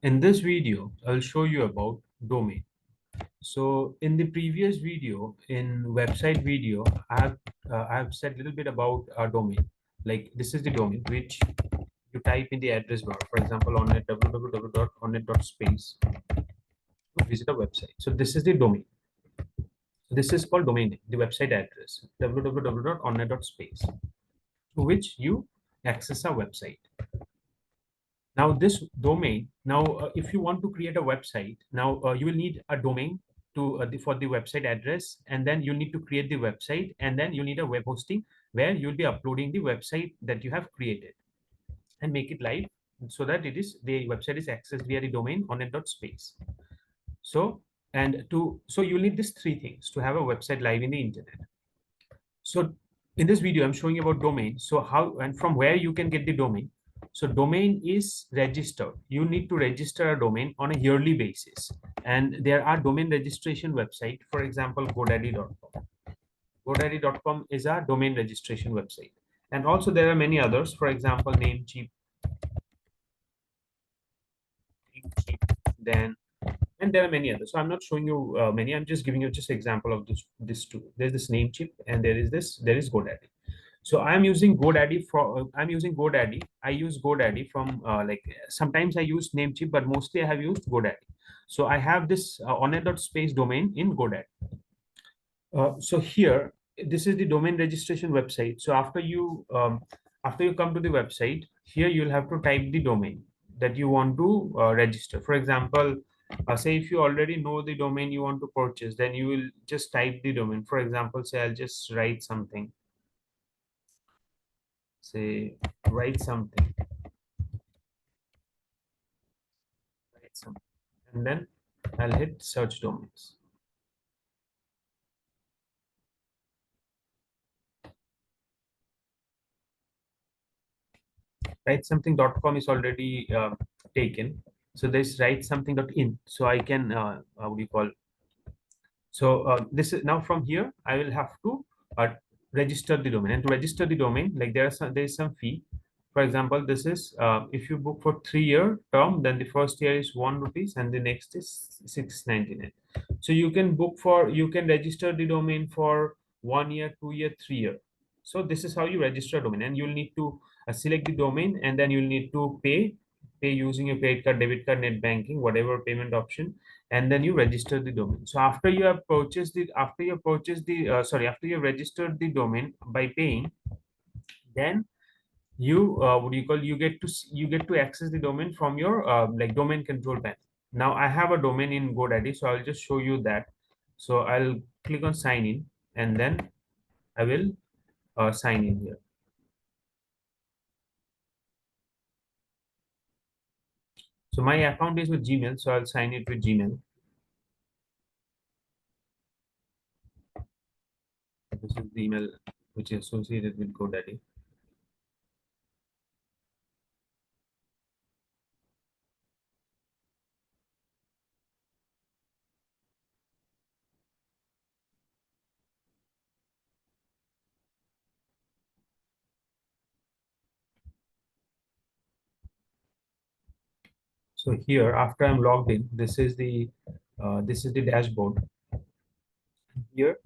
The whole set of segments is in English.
In this video, I'll show you about domain. So in the previous video, in website video, I have said a little bit about a domain. Like this is the domain which you type in the address bar. For example, on net www.onnet.space to visit a website. So this is the domain. So this is called domain name, the website address www.onnet.space to which you access a website. Now this domain, if you want to create a website, you will need a domain for the website address, and then you need to create the website, and then you need a web hosting where you'll be uploading the website that you have created and make it live so that the website is accessed via the domain onnet.space. So you'll need these three things to have a website live in the internet. So in this video, I'm showing you about domain. So how and from where you can get the domain. So domain is registered. You need to register a domain on a yearly basis. And there are domain registration website, for example, GoDaddy.com. GoDaddy.com is a domain registration website. And also there are many others, for example, Namecheap, then and there are many others. So I'm not showing you many. I'm just giving you just example of this two. There's this Namecheap, and there is GoDaddy. So I'm using GoDaddy I use GoDaddy from like sometimes I use Namecheap, but mostly I have used GoDaddy. So I have this onnet.space domain in GoDaddy. So here, this is the domain registration website. So after you come to the website, here you'll have to type the domain that you want to register. For example, say if you already know the domain you want to purchase, then you will just type the domain. For example, say I'll just write something. Say write something, and then I'll hit search domains. Write something.com is already taken. So there's write something.in. So I can what do you call? So this is now from here I will have to register the domain, and to register the domain, like there is some fee. For example, this is if you book for 3-year term, then the first year is 1 rupees and the next is 6.99. So you can register the domain for 1 year, 2 year, 3 year. So this is how you register a domain, and you'll need to select the domain, and then you'll need to pay using your credit card, debit card, net banking, whatever payment option, and then you register the domain. So after you have purchased the after you have registered the domain by paying, then you get to access the domain from your like domain control panel. Now I have a domain in GoDaddy, so I'll just show you that. So I'll click on sign in, and then I will sign in here. So my account is with Gmail, so I'll sign it with Gmail. This is the email which is associated with GoDaddy. So here, after I'm logged in, this is the dashboard. Here,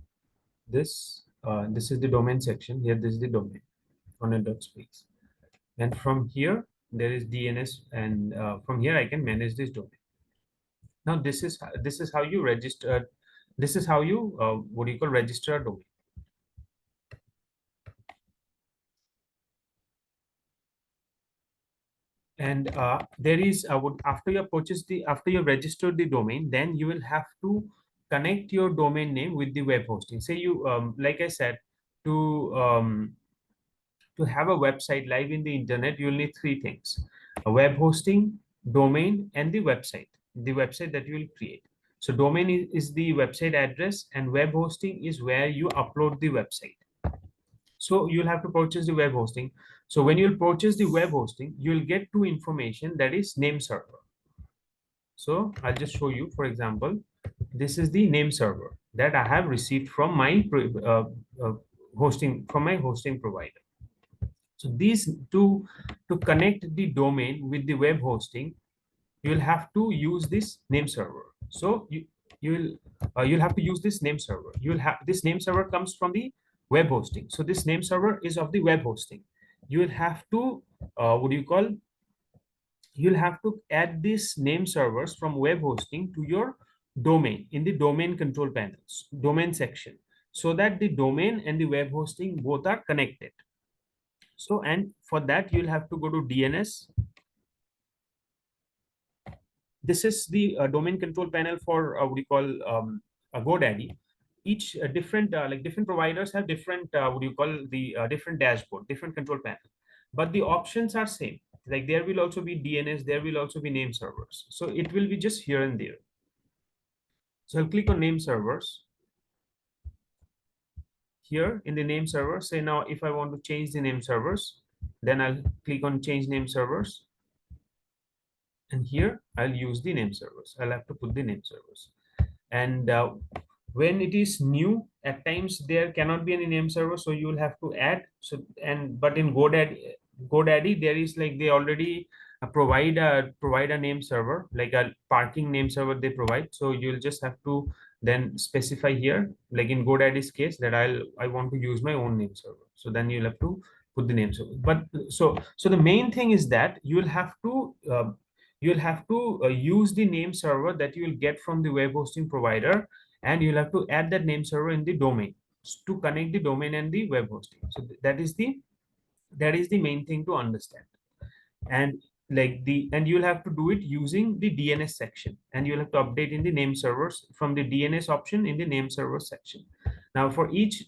this is the domain section. Here, this is the domain onnet.space, and from here there is DNS, and from here I can manage this domain. Now this is how you register. This is how you what do you call register a domain. And there is after you purchase the after you registered the domain, then you will have to connect your domain name with the web hosting. Say you like I said, to have a website live in the internet, you'll need three things: a web hosting, domain, and the website that you will create. So domain is the website address, and web hosting is where you upload the website. So you'll have to purchase the web hosting. So when you'll purchase the web hosting, you'll get two information, that is name server. So I'll just show you. For example, this is the name server that I have received from my hosting provider. So these two, to connect the domain with the web hosting, you'll have to use this name server. So you'll have to use this name server. You'll have this name server comes from the web hosting. So this name server is of the web hosting. You will have to what do you call? You'll have to add these name servers from web hosting to your domain in the domain control panels, domain section, so that the domain and the web hosting both are connected. So, and for that, you'll have to go to DNS. This is the domain control panel for what we call GoDaddy. Each different like different providers have different what do you call the different dashboard, different control panel, but the options are same. Like there will also be DNS, there will also be name servers. So it will be just here and there. So I'll click on name servers. Here in the name server, say now if I want to change the name servers, then I'll click on change name servers. And here I'll use the name servers. I'll have to put the name servers. And when it is new, at times there cannot be any name server, so you will have to add. So but in GoDaddy there is like they already provide a name server, like a parking name server they provide. So you'll just have to then specify here, like in GoDaddy's case, that I want to use my own name server. So then you'll have to put the name server. But so the main thing is that you'll have to use the name server that you will get from the web hosting provider, and you'll have to add that name server in the domain to connect the domain and the web hosting. So that is the main thing to understand. And you'll have to do it using the DNS section, and you'll have to update in the name servers from the DNS option in the name server section. Now for each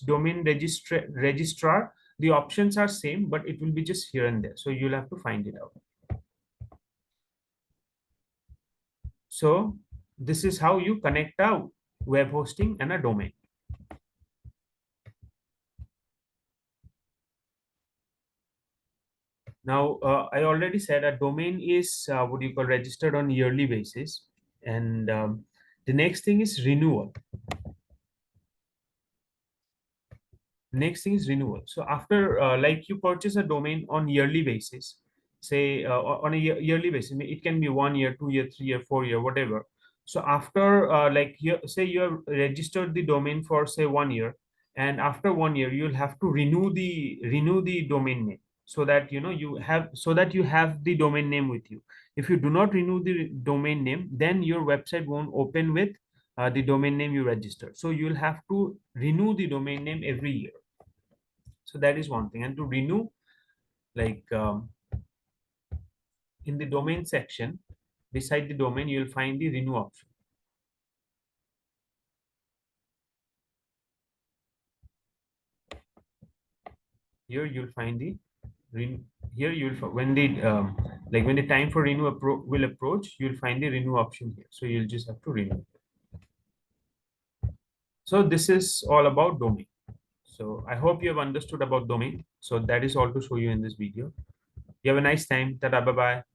domain registrar, the options are same, but it will be just here and there. So you'll have to find it out. So this is how you connect a web hosting and a domain. Now, I already said a domain is what you call registered on yearly basis. And the next thing is renewal. Next thing is renewal. So after like you purchase a domain on yearly basis, say on a yearly basis, it can be 1 year, 2 year, 3 year, 4 year, whatever. So after like say you have registered the domain for say 1 year, and after 1 year you'll have to renew the domain name, so that you have the domain name with you. If you do not renew the domain name, then your website won't open with the domain name you registered. So you'll have to renew the domain name every year. So that is one thing. And to renew, like in the domain section, beside the domain, you will find the renew option. Here you'll find the here you'll when the when the time for renew will approach, you'll find the renew option here. So you'll just have to renew. So this is all about domain. So I hope you have understood about domain. So that is all to show you in this video. You have a nice time. Tada, bye bye.